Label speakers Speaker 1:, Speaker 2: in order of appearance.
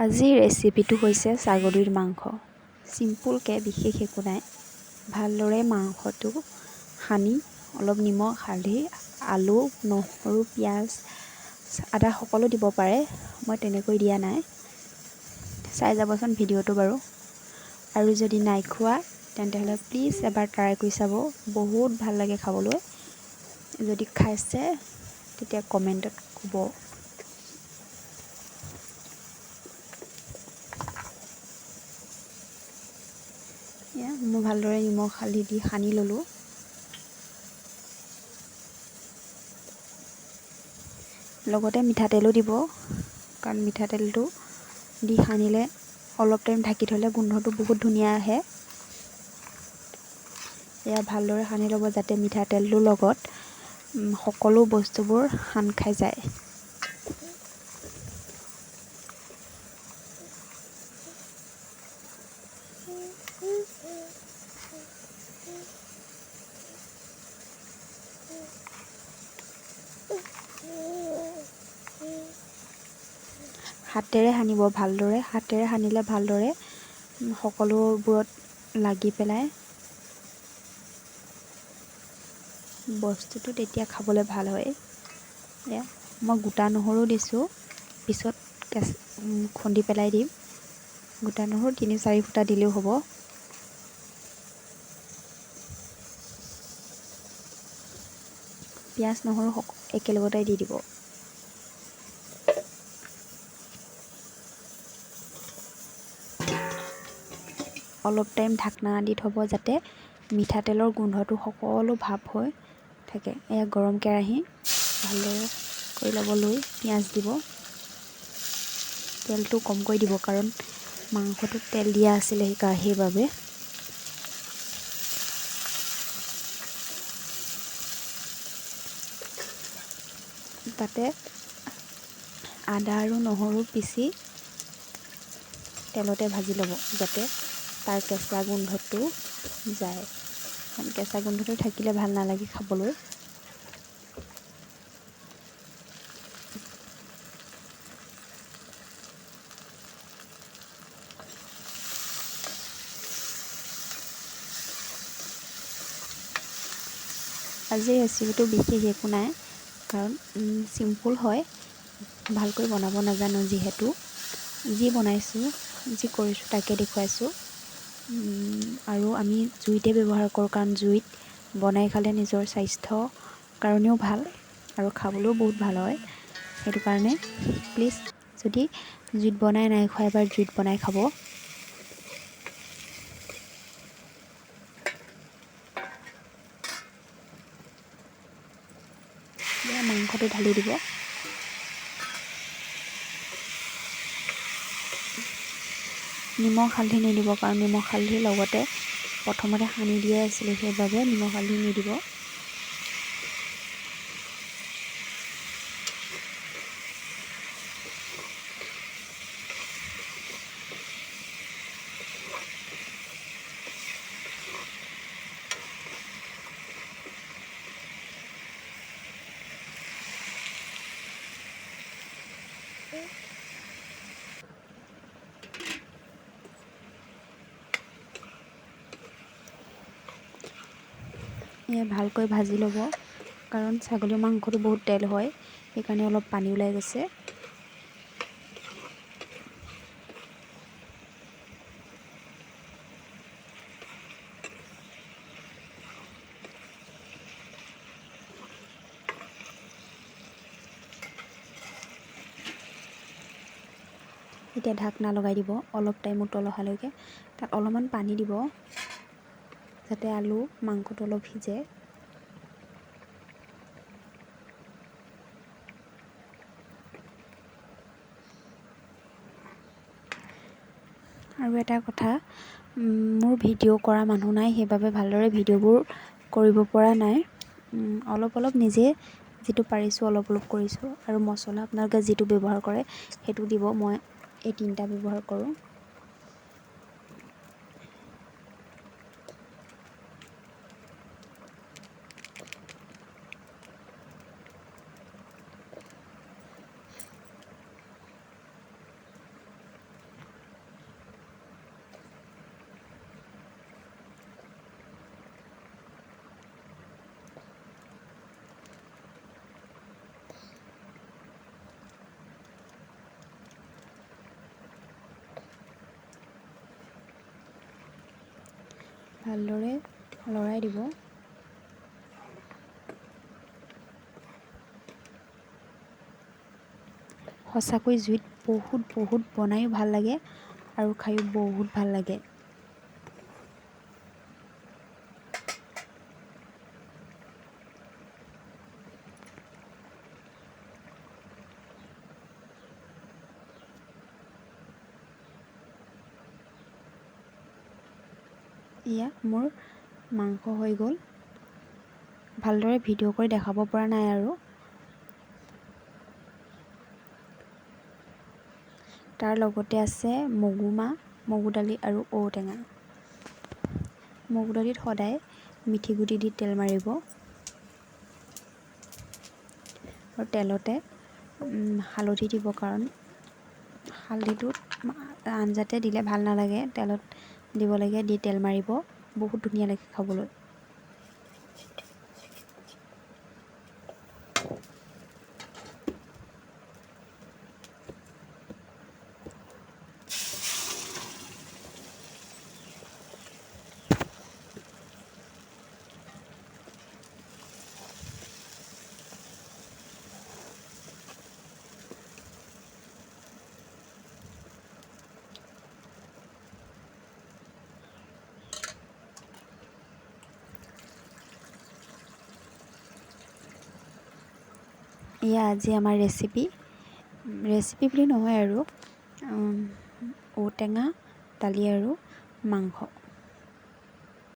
Speaker 1: আজিৰ ৰেচিপিটো হৈছে ছাগলীৰ মাংস। চিম্পুলকৈ বিশেষ একো নাই। ভালদৰে মাংসটো সানি অলপ নিমখ, হালধি, আলু, নহৰু, পিঁয়াজ, আদা সকলো দিব পাৰে। মই তেনেকৈ দিয়া নাই। চাই যাবচোন ভিডিঅ'টো বাৰু। আৰু যদি নাই খোৱা তেন্তে প্লিজ এবাৰ ট্ৰাই কৰি চাব। বহুত ভাল লাগে খাবলৈ। যদি খাইছে তেতিয়া কমেণ্টত ক'ব। মই ভালদৰে নিমখ হালধি দি সানি ল'লোঁ। লগতে মিঠাতেলো দিব, কাৰণ মিঠাতেলটো দি সানিলে অলপ টাইম ঢাকি থ'লে গোন্ধটো বহুত ধুনীয়া আহে। ভালদৰে সানি ল'ব যাতে মিঠাতেলটোৰ লগত সকলো বস্তুবোৰ সান খাই যায়। হাতেৰে সানিব ভালদৰে। হাতেৰে সানিলে ভালদৰে সকলোবোৰত লাগি পেলাই বস্তুটো তেতিয়া খাবলৈ ভাল হয়। মই গোটা নহৰু দিছোঁ, পিছত খুন্দি পেলাই দিম। গোটা নহৰু ৩-৪ ফুটা দিলেও হ'ব। পিঁয়াজ নহৰু একেলগতে দি দিব। অলপ টাইম ঢাকনা দি থ'ব যাতে মিঠাতেলৰ গোন্ধটো সকলো ভাৱ হৈ থাকে। গৰম কেৰাহী ভালদৰে কৰি ল'ব, লৈ পিঁয়াজ দিব। তেলটো কমকৈ দিব, কাৰণ মাংসটোত তেল দিয়া আছিলে সেইবাবে। তাতে আদা আৰু নহৰু পিচি তেলতে ভাজি ল'ব, যাতে তাৰ কেঁচা গোন্ধটো যায়। কেঁচা গোন্ধটো থাকিলে ভাল নালাগে খাবলৈ। আজিৰ ৰেচিপিটো বিশেষ একো নাই, কাৰণ চিম্পুল হয়। ভালকৈ বনাব নাজানো যিহেতু। যি বনাইছোঁ, যি কৰিছোঁ তাকে দেখুৱাইছোঁ। আৰু আমি জুইতে ব্যৱহাৰ কৰোঁ, কাৰণ জুইত বনাই খালে নিজৰ স্বাস্থ্যৰ কাৰণেও ভাল আৰু খাবলৈও বহুত ভাল হয়। সেইটো কাৰণে প্লিজ, যদি জুইত বনাই নাই খোৱা, এবাৰ জুইত বনাই খাব। মাংসটো ঢালি দিব। নিমখ হালধি নিদিব, কাৰণ নিমখ হালধিৰ লগতে প্ৰথমতে সানি দিয়াই আছিলে, সেইবাবে নিমখ হালধি নিদিব। ভালকৈ ভাজি ল'ব, কাৰণ ছাগলীৰ মাংসটো বহুত তেল হয়, সেইকাৰণে অলপ পানী ওলাই গৈছে। এতিয়া ঢাকনা লগাই দিব, অলপ টাইম উতল অহালৈকে। তাত অলপমান পানী দিব, যাতে আলু মাংসটো অলপ সিজে। আৰু এটা কথা, মোৰ ভিডিঅ' কৰা মানুহ নাই, সেইবাবে ভালদৰে ভিডিঅ'বোৰ কৰিব পৰা নাই। অলপ নিজে যিটো পাৰিছোঁ অলপ কৰিছোঁ। আৰু মছলা আপোনালোকে যিটো ব্যৱহাৰ কৰে সেইটো দিব। মই এই 3টা ব্যৱহাৰ কৰোঁ। ভালদৰে লৰাই দিব। সঁচাকৈ জুইত বহুত বনায়ো ভাল লাগে আৰু খায়ো বহুত ভাল লাগে। এয়া মোৰ মাংস হৈ গ'ল। ভালদৰে ভিডিঅ' কৰি দেখাব পৰা নাই আৰু। তাৰ লগতে আছে মগুমাহ, মগু দালি আৰু ঔটেঙা। মগু দালিত সদায় মিঠি গুটি দি তেল মাৰিব আৰু তেলতে হালধি দিব, কাৰণ হালধিটোত আঞ্জাতে দিলে ভাল নালাগে, তেলত দিব লাগে, দি তেল মাৰিব, বহুত ধুনীয়া লাগে খাবলৈ। এয়া আজি আমাৰ ৰেচিপি বুলি নহয় আৰু ঔটেঙা, দালি আৰু মাংস।